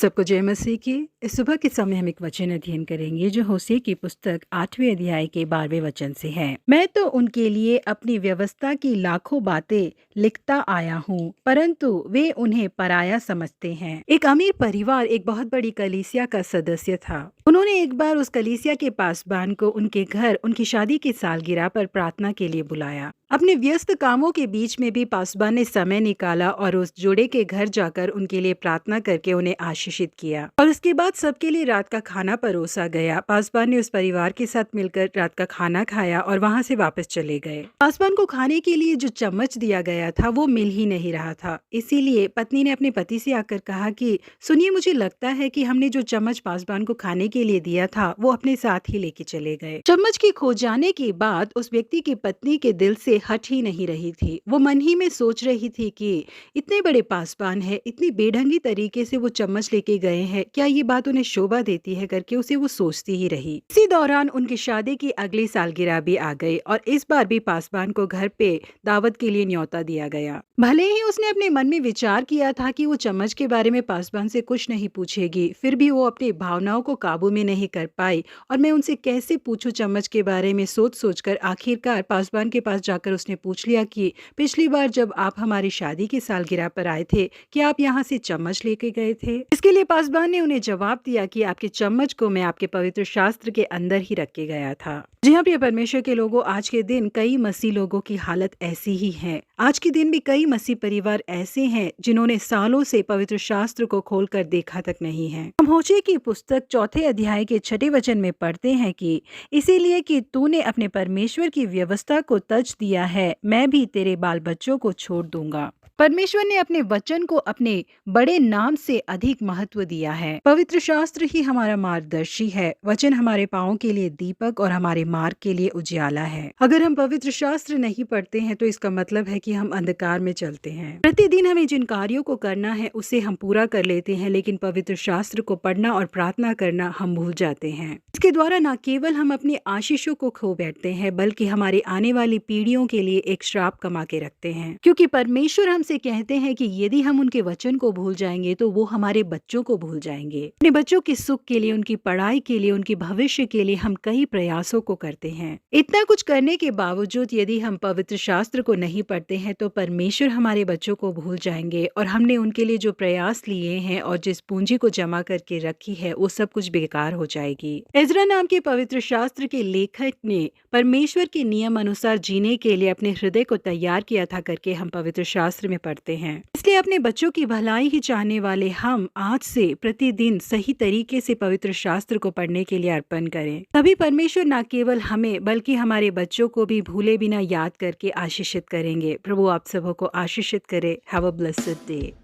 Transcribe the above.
सबको जय मसीह की। इस सुबह के समय हम एक वचन अध्ययन करेंगे जो होशे की पुस्तक 8वें अध्याय के 12वें वचन से है। मैं तो उनके लिए अपनी व्यवस्था की लाखों बातें लिखता आया हूँ, परंतु वे उन्हें पराया समझते हैं। एक अमीर परिवार एक बहुत बड़ी कलीसिया का सदस्य था। उन्होंने एक बार उस कलीसिया के पासबान को उनके घर उनकी शादी की सालगिरह पर प्रार्थना के लिए बुलाया। अपने व्यस्त कामों के बीच में भी पासबान ने समय निकाला और उस जोड़े के घर जाकर उनके लिए प्रार्थना करके उन्हें आशीषित किया। और उसके बाद सबके लिए रात का खाना परोसा गया। पासबान ने उस परिवार के साथ मिलकर रात का खाना खाया और वहां से वापस चले गए। पासबान को खाने के लिए जो चम्मच दिया गया था वो मिल ही नहीं रहा था। इसीलिए पत्नी ने अपने पति से आकर कहा कि सुनिए, मुझे लगता है कि हमने जो चम्मच पासबान को खाने के लिए दिया था वो अपने साथ ही लेके चले गए। चम्मच के खो जाने के बाद उस व्यक्ति की पत्नी के दिल से हट ही नहीं रही थी। वो मन ही में सोच रही थी कि इतने बड़े पासबान है, इतनी बेढंगी तरीके से वो चम्मच लेके गए हैं, क्या ये बात उन्हें शोभा देती है करके उसे वो सोचती ही रही। इसी दौरान उनकी शादी की अगली सालगिरह भी आ गई और इस बार भी पासबान को घर पे दावत के लिए न्योता दिया गया। भले ही उसने अपने मन में विचार किया था कि वो चम्मच के बारे में पासबान से कुछ नहीं पूछेगी, फिर भी वो अपनी भावनाओं को काबू में नहीं कर पाई और मैं उनसे कैसे पूछूं चम्मच के बारे में सोच सोचकर आखिरकार पासबान के पास जाकर उसने पूछ लिया कि पिछली बार जब आप हमारी शादी की सालगिरह पर आए थे, क्या आप यहाँ से चम्मच लेके गए थे? इसके लिए पासबान ने उन्हें जवाब दिया कि आपके चम्मच को मैं आपके पवित्र शास्त्र के अंदर ही रख के गया था। जी हाँ प्रिय परमेश्वर के लोगों, आज के दिन कई मसीह लोगों की हालत ऐसी ही है। आज के दिन भी कई मसीह परिवार ऐसे हैं जिन्होंने सालों से पवित्र शास्त्र को खोलकर देखा तक नहीं है। हम होशे की पुस्तक 4 अध्याय के 6 वचन में पढ़ते हैं कि इसीलिए कि तूने अपने परमेश्वर की व्यवस्था को तज दिया है, मैं भी तेरे बाल बच्चों को छोड़ दूंगा। परमेश्वर ने अपने वचन को अपने बड़े नाम से अधिक महत्व दिया है। पवित्र शास्त्र ही हमारा मार्गदर्शी है। वचन हमारे पाँव के लिए दीपक और हमारे मार्ग के लिए उजियाला है। अगर हम पवित्र शास्त्र नहीं पढ़ते हैं तो इसका मतलब है कि हम अंधकार में चलते हैं। प्रतिदिन हमें जिन कार्यों को करना है उसे हम पूरा कर लेते हैं, लेकिन पवित्र शास्त्र को पढ़ना और प्रार्थना करना हम भूल जाते हैं। इसके द्वारा न केवल हम अपने आशीषों को खो बैठते हैं, बल्कि हमारी आने वाली पीढ़ियों के लिए एक श्राप कमा के रखते हैं। क्योंकि परमेश्वर हमसे कहते हैं कि यदि हम उनके वचन को भूल जाएंगे तो वो हमारे बच्चों को भूल जाएंगे। अपने बच्चों के सुख के लिए, उनकी पढ़ाई के लिए, उनके भविष्य के लिए हम कई प्रयासों को करते हैं। इतना कुछ करने के बावजूद यदि हम पवित्र शास्त्र को नहीं पढ़ते हैं तो परमेश्वर हमारे बच्चों को भूल जाएंगे और हमने उनके लिए जो प्रयास लिए हैं और जिस पूंजी को जमा करके रखी है वो सब कुछ बेकार हो जाएगी। इज़रा नाम के पवित्र शास्त्र के लेखक ने परमेश्वर के नियम अनुसार जीने के लिए अपने हृदय को तैयार किया था करके हम पवित्र शास्त्र में पढ़ते हैं। इसलिए अपने बच्चों की भलाई ही चाहने वाले हम आज से प्रतिदिन सही तरीके से पवित्र शास्त्र को पढ़ने के लिए अर्पण करें। तभी परमेश्वर न केवल हमें बल्कि हमारे बच्चों को भी भूले बिना याद करके आशीषित करेंगे। प्रभु आप सबों को आशीषित करे। Have a blessed day.